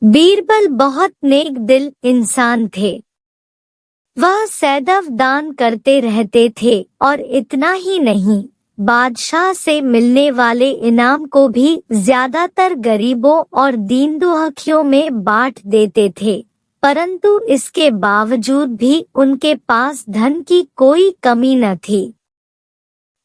बीरबल बहुत नेक दिल इंसान थे। वह सदैव दान करते रहते थे और इतना ही नहीं, बादशाह से मिलने वाले इनाम को भी ज्यादातर गरीबों और दीन दुखियों में बांट देते थे। परंतु इसके बावजूद भी उनके पास धन की कोई कमी न थी।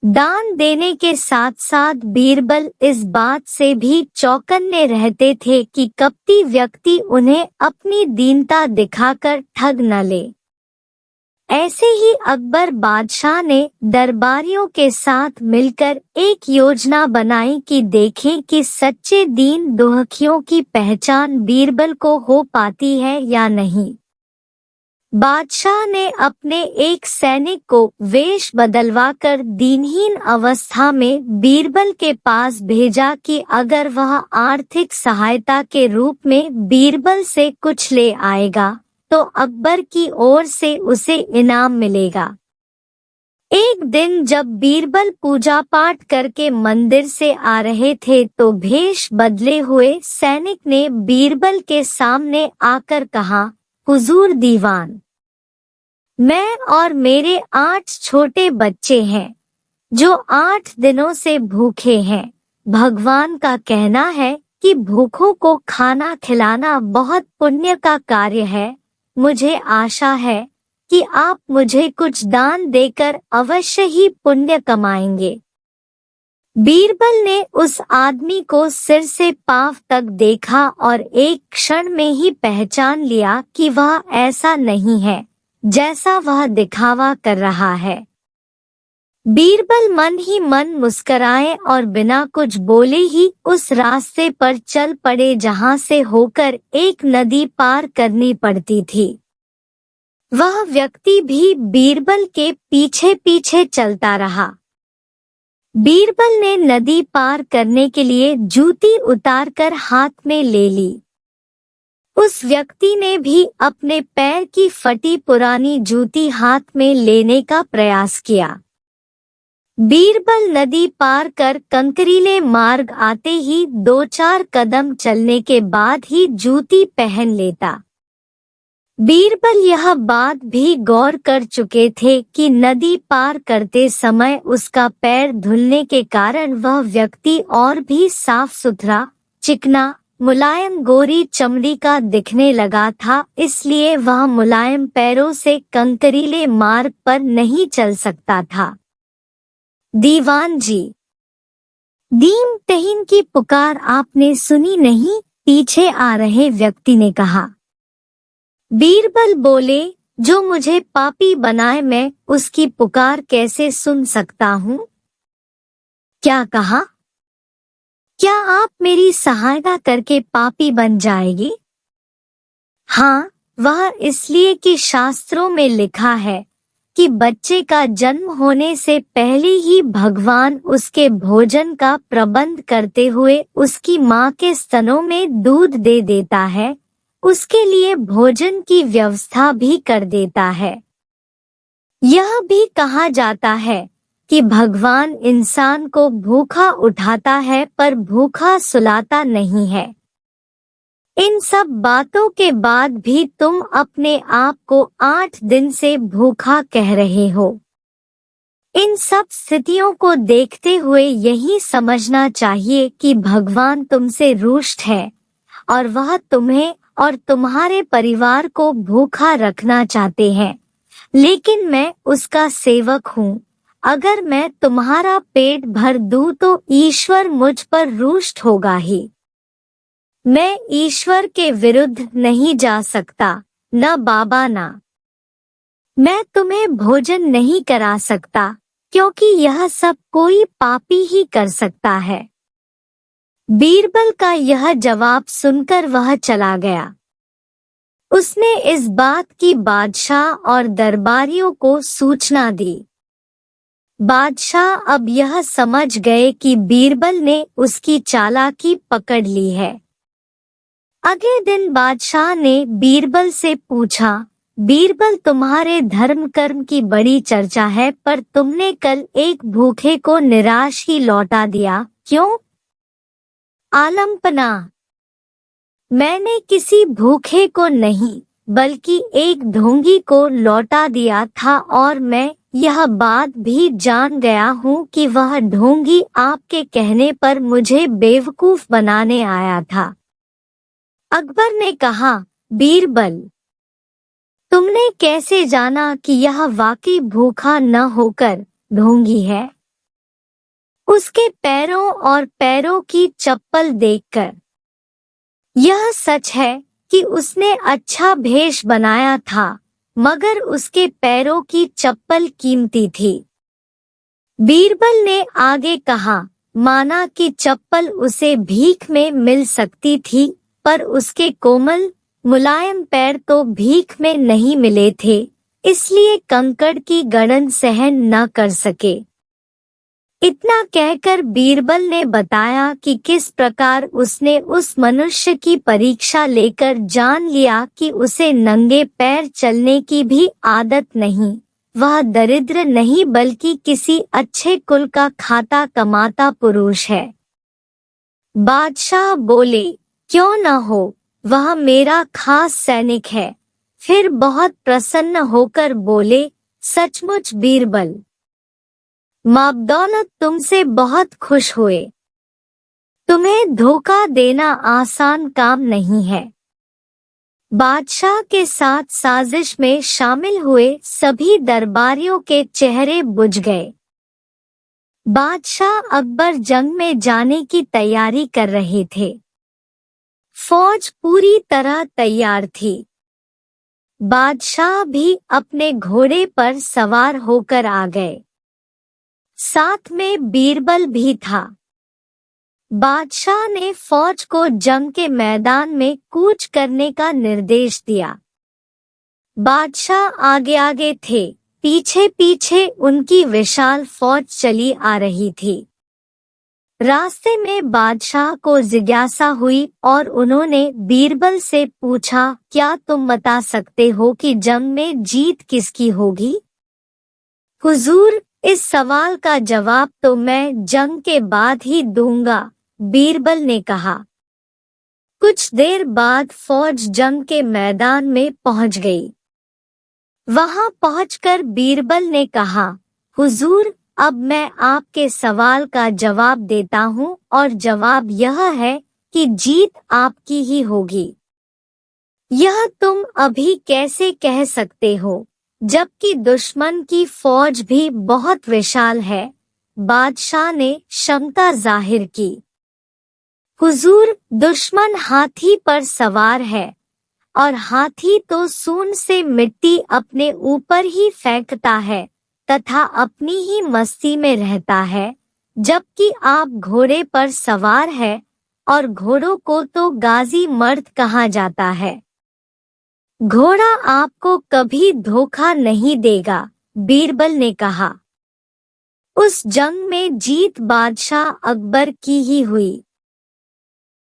दान देने के साथ साथ बीरबल इस बात से भी चौकन्ने रहते थे कि कपटी व्यक्ति उन्हें अपनी दीनता दिखाकर ठग न ले। ऐसे ही अकबर बादशाह ने दरबारियों के साथ मिलकर एक योजना बनाई कि देखें कि सच्चे दीन दुखियों की पहचान बीरबल को हो पाती है या नहीं। बादशाह ने अपने एक सैनिक को वेश बदलवाकर दीनहीन अवस्था में बीरबल के पास भेजा कि अगर वह आर्थिक सहायता के रूप में बीरबल से कुछ ले आएगा तो अकबर की ओर से उसे इनाम मिलेगा। एक दिन जब बीरबल पूजा पाठ करके मंदिर से आ रहे थे तो भेष बदले हुए सैनिक ने बीरबल के सामने आकर कहा, हुजूर दीवान, मैं और मेरे 8 छोटे बच्चे हैं जो 8 दिनों से भूखे हैं। भगवान का कहना है कि भूखों को खाना खिलाना बहुत पुण्य का कार्य है। मुझे आशा है कि आप मुझे कुछ दान देकर अवश्य ही पुण्य कमाएंगे। बीरबल ने उस आदमी को सिर से पांव तक देखा और एक क्षण में ही पहचान लिया कि वह ऐसा नहीं है जैसा वह दिखावा कर रहा है। बीरबल मन ही मन मुस्कराए और बिना कुछ बोले ही उस रास्ते पर चल पड़े जहां से होकर एक नदी पार करनी पड़ती थी। वह व्यक्ति भी बीरबल के पीछे पीछे चलता रहा। बीरबल ने नदी पार करने के लिए जूती उतारकर हाथ में ले ली। उस व्यक्ति ने भी अपने पैर की फटी पुरानी जूती हाथ में लेने का प्रयास किया। बीरबल नदी पार कर कंकरीले मार्ग आते ही 2-4 कदम चलने के बाद ही जूती पहन लेता। बीरबल यह बात भी गौर कर चुके थे कि नदी पार करते समय उसका पैर धुलने के कारण वह व्यक्ति और भी साफ सुथरा, चिकना, मुलायम गोरी चमड़ी का दिखने लगा था, इसलिए वह मुलायम पैरों से कंकरीले मार्ग पर नहीं चल सकता था। दीवान जी, दीन तहीन की पुकार आपने सुनी नहीं? पीछे आ रहे व्यक्ति ने कहा। बीरबल बोले, जो मुझे पापी बनाए मैं उसकी पुकार कैसे सुन सकता हूँ? क्या कहा? क्या आप मेरी सहायता करके पापी बन जाएगी? हाँ, वह इसलिए कि शास्त्रों में लिखा है कि बच्चे का जन्म होने से पहले ही भगवान उसके भोजन का प्रबंध करते हुए उसकी माँ के स्तनों में दूध दे देता है, उसके लिए भोजन की व्यवस्था भी कर देता है। यह भी कहा जाता है कि भगवान इंसान को भूखा उठाता है पर भूखा सुलाता नहीं है। इन सब बातों के बाद भी तुम अपने आप को 8 दिन से भूखा कह रहे हो। इन सब स्थितियों को देखते हुए यही समझना चाहिए कि भगवान तुमसे रुष्ट है और वह तुम्हें और तुम्हारे परिवार को भूखा रखना चाहते हैं, लेकिन मैं उसका सेवक हूँ। अगर मैं तुम्हारा पेट भर दूं तो ईश्वर मुझ पर रुष्ट होगा ही। मैं ईश्वर के विरुद्ध नहीं जा सकता, न बाबा ना। मैं तुम्हें भोजन नहीं करा सकता क्योंकि यह सब कोई पापी ही कर सकता है। बीरबल का यह जवाब सुनकर वह चला गया। उसने इस बात की बादशाह और दरबारियों को सूचना दी। बादशाह अब यह समझ गए कि बीरबल ने उसकी चालाकी पकड़ ली है। अगले दिन बादशाह ने बीरबल से पूछा, बीरबल, तुम्हारे धर्म कर्म की बड़ी चर्चा है पर तुमने कल एक भूखे को निराश ही लौटा दिया, क्यों? आलमपना। मैंने किसी भूखे को नहीं बल्कि एक ढोंगी को लौटा दिया था और मैं यह बात भी जान गया हूँ कि वह ढोंगी आपके कहने पर मुझे बेवकूफ बनाने आया था। अकबर ने कहा, बीरबल, तुमने कैसे जाना कि यह वाकई भूखा न होकर ढोंगी है? उसके पैरों और पैरों की चप्पल देखकर यह सच है कि उसने अच्छा भेष बनाया था, मगर उसके पैरों की चप्पल कीमती थी। बीरबल ने आगे कहा, माना कि चप्पल उसे भीख में मिल सकती थी, पर उसके कोमल मुलायम पैर तो भीख में नहीं मिले थे, इसलिए कंकड़ की गड़न सहन न कर सके। इतना कहकर बीरबल ने बताया कि किस प्रकार उसने उस मनुष्य की परीक्षा लेकर जान लिया कि उसे नंगे पैर चलने की भी आदत नहीं, वह दरिद्र नहीं बल्कि किसी अच्छे कुल का खाता कमाता पुरुष है। बादशाह बोले, क्यों न हो, वह मेरा खास सैनिक है। फिर बहुत प्रसन्न होकर बोले, सचमुच बीरबल, माबदौलत तुमसे बहुत खुश हुए। तुम्हें धोखा देना आसान काम नहीं है। बादशाह के साथ साजिश में शामिल हुए सभी दरबारियों के चेहरे बुझ गए। बादशाह अकबर जंग में जाने की तैयारी कर रहे थे। फौज पूरी तरह तैयार थी। बादशाह भी अपने घोड़े पर सवार होकर आ गए। साथ में बीरबल भी था। बादशाह ने फौज को जंग के मैदान में कूच करने का निर्देश दिया। बादशाह आगे आगे थे, पीछे पीछे उनकी विशाल फौज चली आ रही थी। रास्ते में बादशाह को जिज्ञासा हुई और उन्होंने बीरबल से पूछा, क्या तुम बता सकते हो कि जंग में जीत किसकी होगी? हुजूर, इस सवाल का जवाब तो मैं जंग के बाद ही दूंगा, बीरबल ने कहा। कुछ देर बाद फौज जंग के मैदान में पहुंच गई। वहां पहुंचकर बीरबल ने कहा, हुजूर, अब मैं आपके सवाल का जवाब देता हूं और जवाब यह है कि जीत आपकी ही होगी। यह तुम अभी कैसे कह सकते हो, जबकि दुश्मन की फौज भी बहुत विशाल है? बादशाह ने शंका जाहिर की। हुजूर, दुश्मन हाथी पर सवार है और हाथी तो सूंड से मिट्टी अपने ऊपर ही फेंकता है तथा अपनी ही मस्ती में रहता है, जबकि आप घोड़े पर सवार है और घोड़ों को तो गाजी मर्द कहा जाता है। घोड़ा आपको कभी धोखा नहीं देगा, बीरबल ने कहा। उस जंग में जीत बादशाह अकबर की ही हुई।